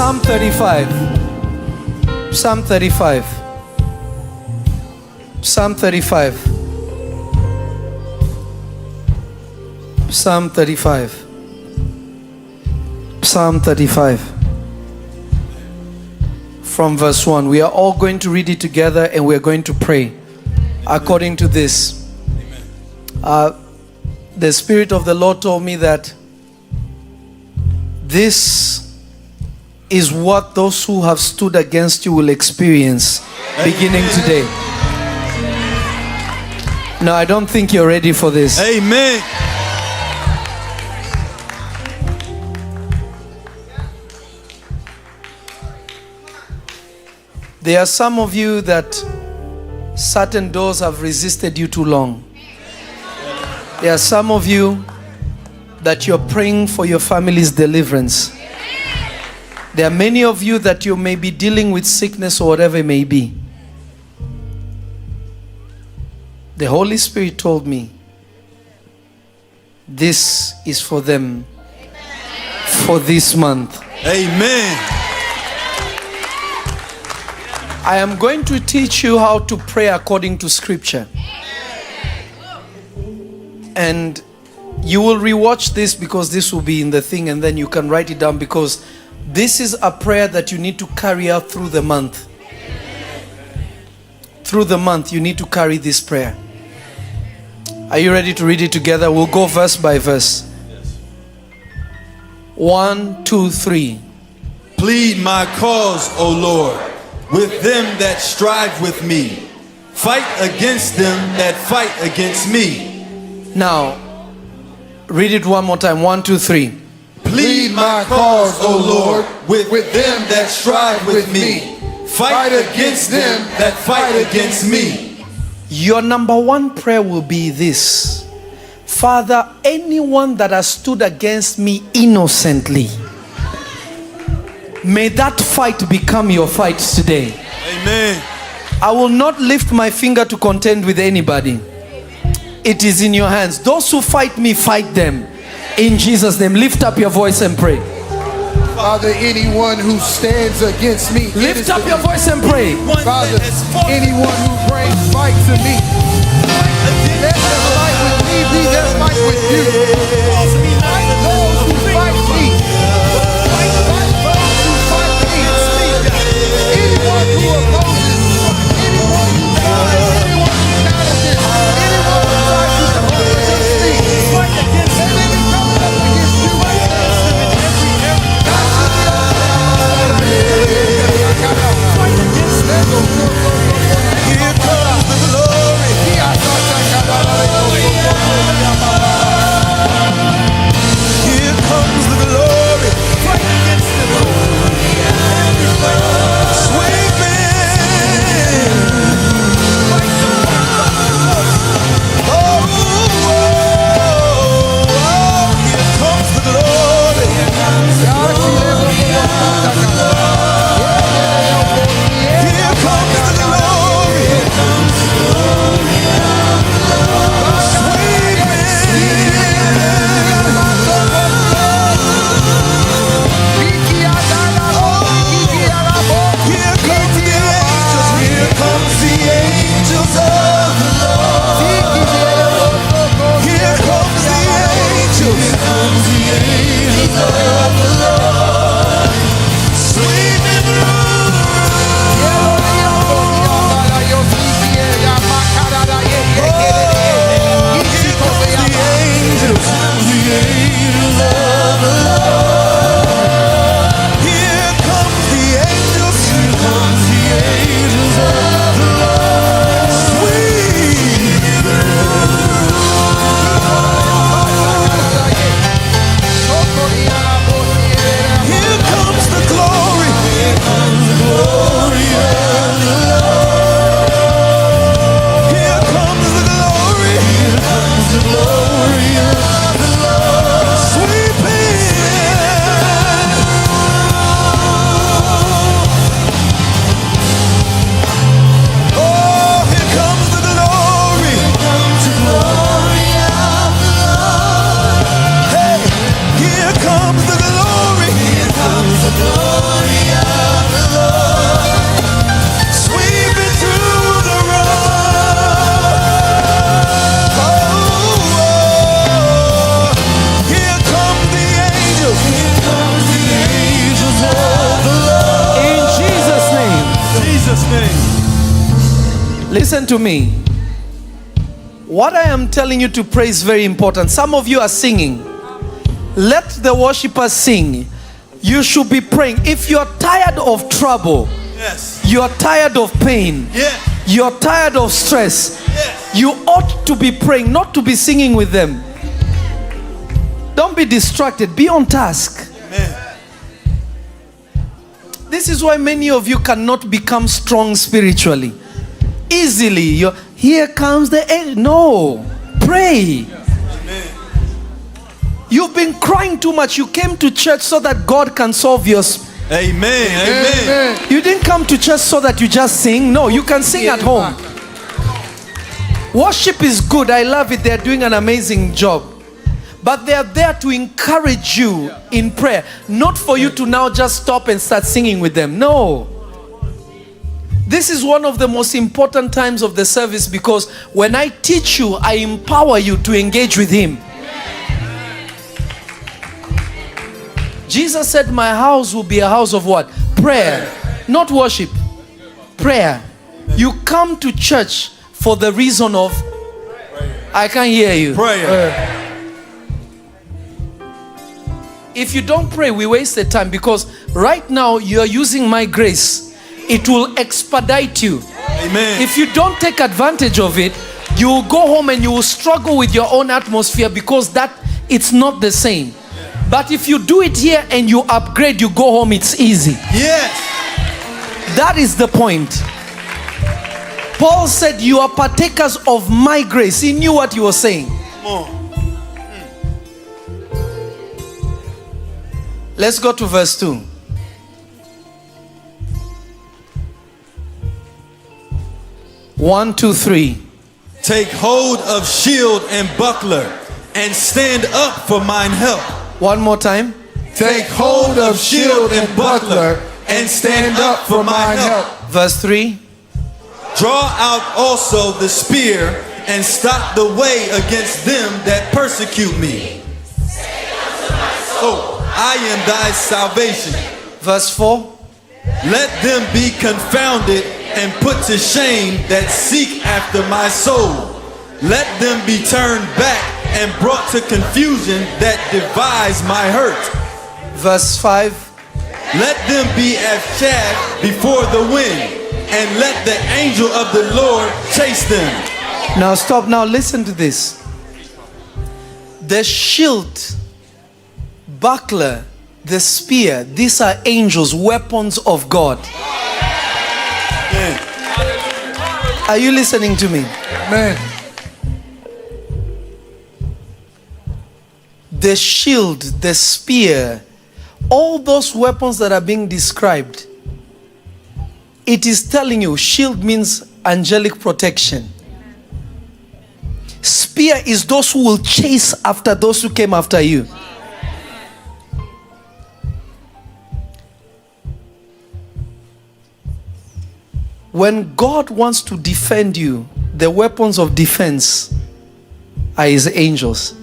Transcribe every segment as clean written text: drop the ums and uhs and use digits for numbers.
Psalm 35. Psalm 35. Psalm 35. Psalm 35. Psalm 35. From verse 1. We are all going to read it together and we are going to pray according to this. The Spirit of the Lord told me that this is what those who have stood against you will experience beginning today. No, I don't think you're ready for this. Amen. There are some of you that certain doors have resisted you too long. There are some of you that you're praying for your family's deliverance. There are many of you that you may be dealing with sickness or whatever it may be. The Holy Spirit told me this is for them for this month. Amen. I am going to teach you how to pray according to Scripture. And you will rewatch this because this will be in the thing, and then you can write it down, because this is a prayer that you need to carry out through the month. Through the month, you need to carry this prayer. Are you ready to read it together? We'll go verse by verse. 1, 2, 3. Plead my cause, O Lord, with them that strive with me. Fight against them that fight against me. Now, read it one more time. 1, 2, 3. Plead my cause, O Lord, with them that strive with me. Fight against them that fight against me. Your number one prayer will be this: Father, anyone that has stood against me innocently, may that fight become your fight today. Amen. I will not lift my finger to contend with anybody. It is in your hands. Those who fight me, fight them. In Jesus' name, lift up your voice and pray. Father, anyone who stands against me, lift up your voice and pray. Father, anyone who brings fight to me, let the fight with me be their fight with you. Fight those who fight me. Fight those who fight me. Anyone who opposes, anyone who fights, anyone who challenges, anyone who tries to come against me, fight against me. Let it come up against you. Here comes the glory. Listen to me. What I am telling you to pray is very important. Some of you are singing. Let the worshipers sing. You should be praying. If you're tired of trouble, Yes. you're tired of pain, Yes. you're tired of stress, Yes. you ought to be praying, not to be singing with them. Don't be distracted. Be on task. Amen. This is why many of you cannot become strong spiritually. Easily. Here comes the end. No. Pray. Amen. You've been crying too much. You came to church so that God can solve your... Amen. Amen. You didn't come to church so that you just sing. No, you can sing at home. Worship is good. I love it. They're doing an amazing job. But they are there to encourage you in prayer. Not for you to now just stop and start singing with them. No. This is one of the most important times of the service, because when I teach you, I empower you to engage with Him. Jesus said, my house will be a house of what? Prayer. Not worship. Prayer. You come to church for the reason of... I can't hear you. Prayer. If you don't pray, we waste the time, because right now you are using my grace. It will expedite you. Amen. If you don't take advantage of it, you will go home and you will struggle with your own atmosphere, because it's not the same. But if you do it here and you upgrade, you go home, it's easy. Yes. That is the point. Paul said, you are partakers of my grace. He knew what he was saying. Come on. Let's go to verse 2. One, two, three. Take hold of shield and buckler, and stand up for mine help. One more time. Take hold of shield and buckler, and stand up for mine help. Verse 3. Draw out also the spear, and stop the way against them that persecute me. Oh, I am thy salvation. Verse 4. Let them be confounded and put to shame that seek after my soul. Let them be turned back and brought to confusion that devise my hurt. Verse 5. Let them be as chaff before the wind, and let the angel of the Lord chase them. Now stop. Now listen to this. The shield, buckler, the spear, these are angels, weapons of God. Amen. Are you listening to me? Man. The shield, the spear, all those weapons that are being described, it is telling you, shield means angelic protection. Spear is those who will chase after those who came after you. When God wants to defend you, the weapons of defense are His angels.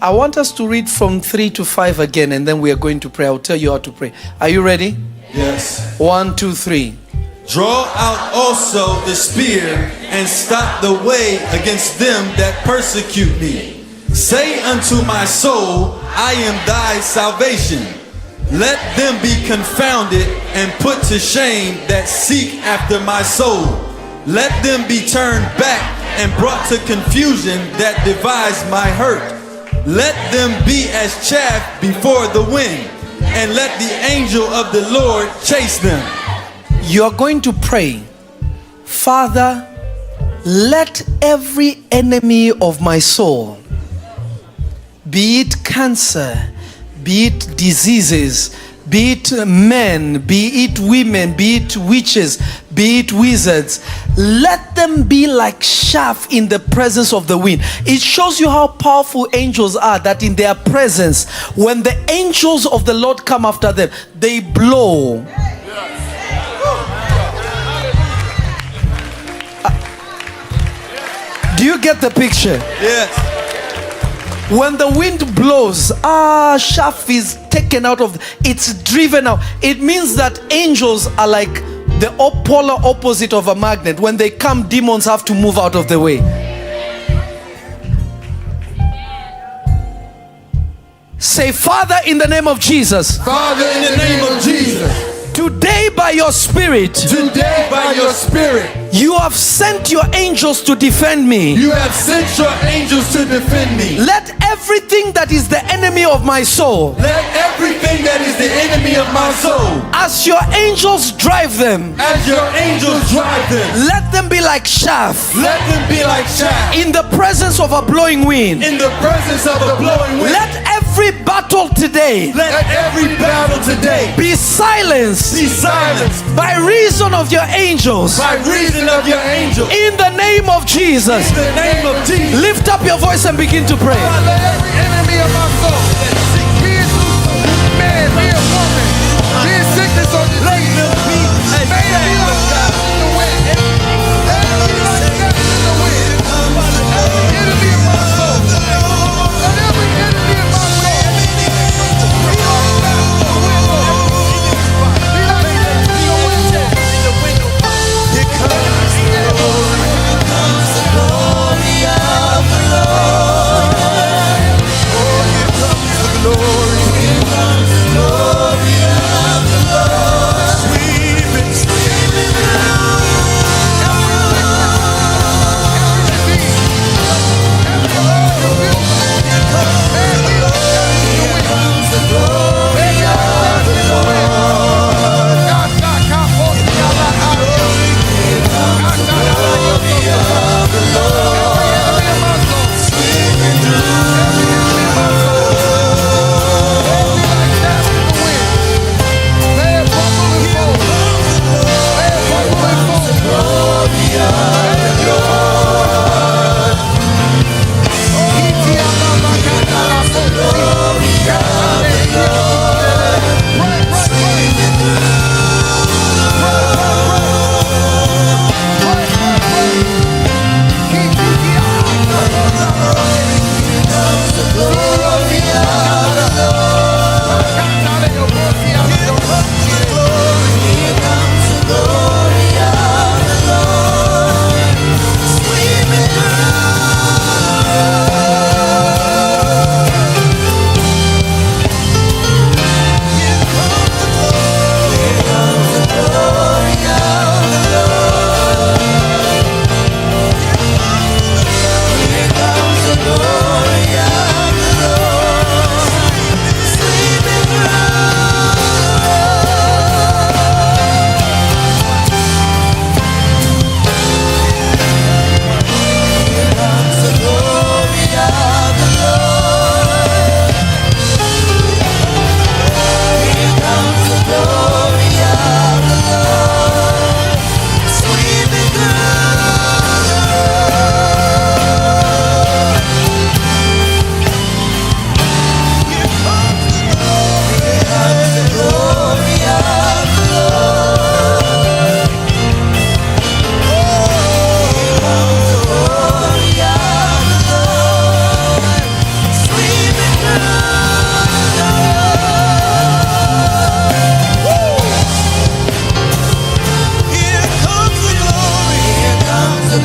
I want us to read from 3 to 5 again, and then we are going to pray. I'll tell you how to pray. Are you ready? Yes. 1, 2, 3. Draw out also the spear, and stop the way against them that persecute me. Say unto my soul, I am thy salvation. Let them be confounded and put to shame that seek after my soul. Let them be turned back and brought to confusion that devise my hurt. Let them be as chaff before the wind, and let the angel of the Lord chase them. You are going to pray, Father, let every enemy of my soul, be it cancer, be it diseases, be it men, be it women, be it witches, be it wizards, let them be like chaff in the presence of the wind. It shows you how powerful angels are, that in their presence, when the angels of the Lord come after them, they blow. Do you get the picture? Yes. When the wind blows, chaff is taken out of, it's driven out. It means that angels are like the polar opposite of a magnet. When they come, demons have to move out of the way. Say, Father, in the name of Jesus. Father, in the name of Jesus. Today by your Spirit. Today by your Spirit. You have sent your angels to defend me. You have sent your angels to defend me. Let everything that is the enemy of my soul. Let everything that is the enemy of my soul. As your angels drive them. As your angels drive them. Let them be like chaff. Let them be like chaff. In the presence of a blowing wind. In the presence of a blowing wind. Let every battle today. Let every battle today be silenced. Be silenced. By reason of your angels. By reason of your angels. In the name of Jesus. In the name of Jesus. Lift up your voice and begin to pray. Let every enemy of my soul, be it man, be it woman, be it sickness or disease, may it be like God in the wind. Let it be like God in the wind. Every enemy of my soul. Let every enemy of my soul be like God in the wind. Be like God in the wind. Here comes the glory. Here comes the glory of the Lord. Oh, here comes the glory. Here comes the glory of the Lord. Sweeping, sweeping through. Here comes the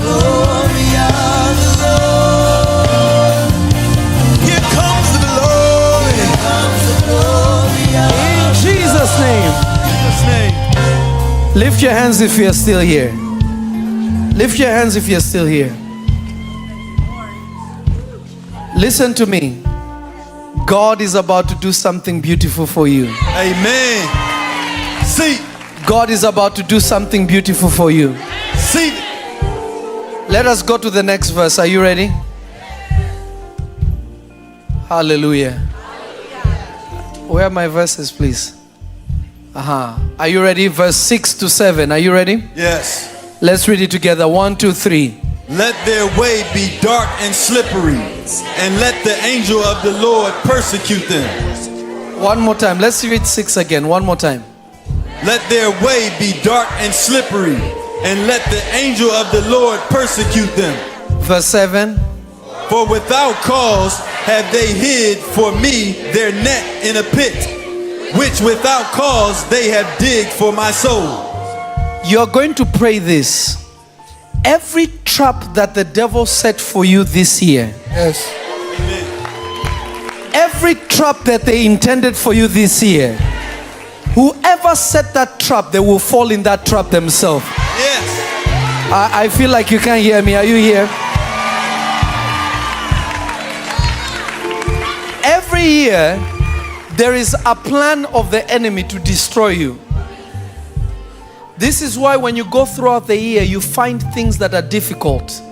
glory of the Lord. Here comes the glory of the Lord. Sweeping through. Lift your hands if you're still here. Lift your hands if you're still here. Listen to me. God is about to do something beautiful for you. Amen. See, God is about to do something beautiful for you. see, Let us go to the next verse. Are you ready? Hallelujah. Where are my verses, please? Are you ready? Verse 6 to 7. Are you ready? yes. Let's read it together. 1, 2, 3. Let their way be dark and slippery, and let the angel of the Lord persecute them. One more time. Let's read 6 again. One more time. Let their way be dark and slippery, and let the angel of the Lord persecute them. Verse 7. For without cause have they hid for me their net in a pit, which without cause they have digged for my soul. You're going to pray this. Every trap that the devil set for you this year, Yes. every trap that they intended for you this year, whoever set that trap, they will fall in that trap themselves. Yes. I feel like you can't hear me. Are you here? Every year, there is a plan of the enemy to destroy you. This is why when you go throughout the year, you find things that are difficult.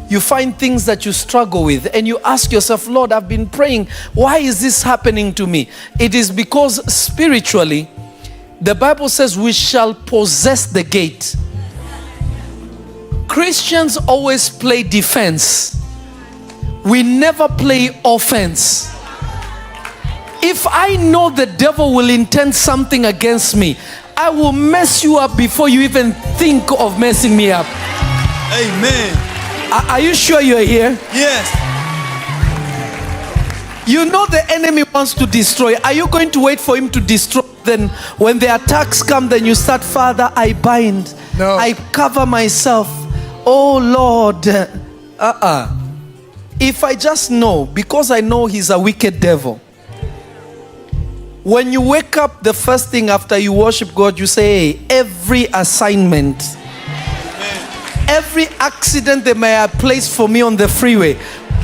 You find things that you struggle with, and you ask yourself, Lord, I've been praying, why is this happening to me? It is because spiritually, the Bible says we shall possess the gate. Christians always play defense. We never play offense. If I know the devil will intend something against me, I will mess you up before you even think of messing me up. Amen. Are you sure you're here? Yes. You know the enemy wants to destroy. Are you going to wait for him to destroy? Then when the attacks come, then you start, Father, I bind. No. I cover myself. Oh Lord. If I just know, because I know he's a wicked devil. When you wake up, the first thing after you worship God, you say, hey, every assignment, every accident they may have placed for me on the freeway,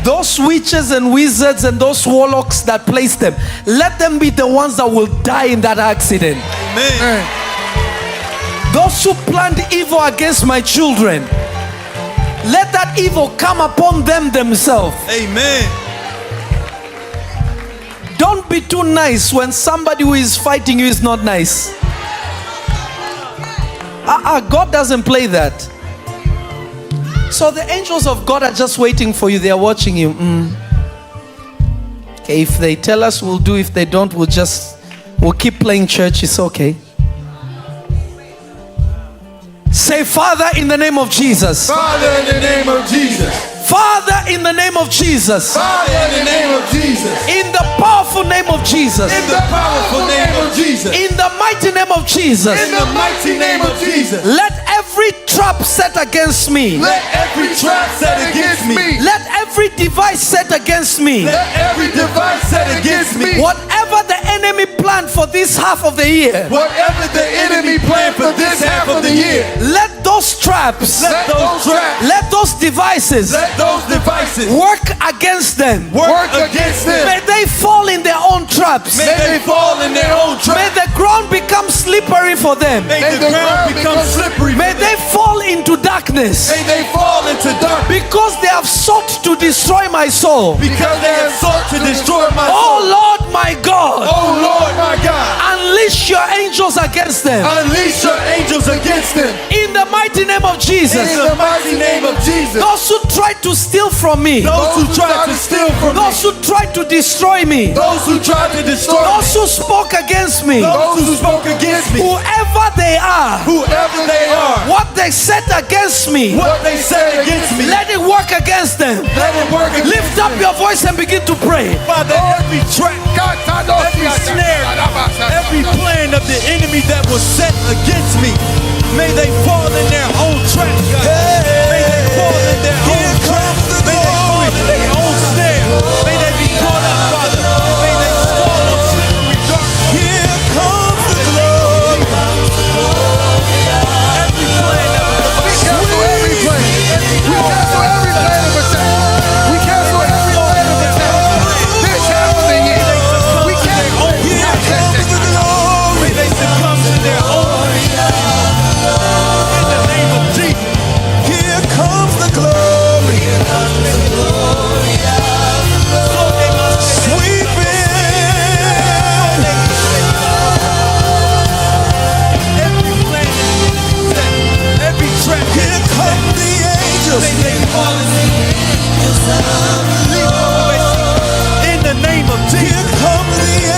those witches and wizards and those warlocks that placed them, let them be the ones that will die in that accident. Amen. Those who planned evil against my children, let that evil come upon them themselves. Amen. Don't be too nice when somebody who is fighting you is not nice. God doesn't play that. So the angels of God are just waiting for you. They are watching you. Okay, if they tell us, we'll do. If they don't, we'll keep playing church. It's okay. Say, Father, in the name of Jesus. Father, in the name of Jesus. Father, in the name of Jesus. Father, in the name of Jesus. In the powerful name of Jesus. In the powerful name of Jesus. In the mighty name of Jesus. In the mighty name of Jesus. Let every trap set against me. Let every trap set against me. Let every device set against me. Let every device set against me. Whatever the enemy planned for this half of the year. Whatever the enemy planned for this half of the year. Let those traps. Let those traps. Let those devices. Let those devices work against them. Work against them. May they fall in their own traps. May they fall in their own traps. May the ground become slippery for them. May the ground become slippery. May they fall into darkness. May they fall into darkness. Because they have sought to destroy my soul. Because they have sought to destroy my soul. Oh Lord my God. Oh Lord my God. Unleash your angels against them. Unleash your angels against them. In the mighty name of Jesus. In the mighty name of Jesus. Those who tried to steal from me. Those who tried to steal from me. Those who tried to destroy me. Those who tried to destroy me. Those who spoke against me. Those who spoke against me. Whoever they are. Whoever they are. What they said against me. What they said against me. Let it work against them. Let it work against them. Lift up your voice and begin to pray. Father, every trap, every snare, every plan of the enemy that was set against me, may they fall in their own trap, God. May they fall in their own trap. May they fall in their own snare. May they be caught up, Father. May they fall on slippery dark. Here comes the glory. Every plan that was We cancel every plan. We cancel every plan of attack. We cancel every plan of attack. This half of the year. We cancel it. Here comes the glory. May they succumb to their own. In the name of Jesus. Here comes the glory. Sweeping. Every plan, every trap. Here come the angels. In the name of Jesus. Here come the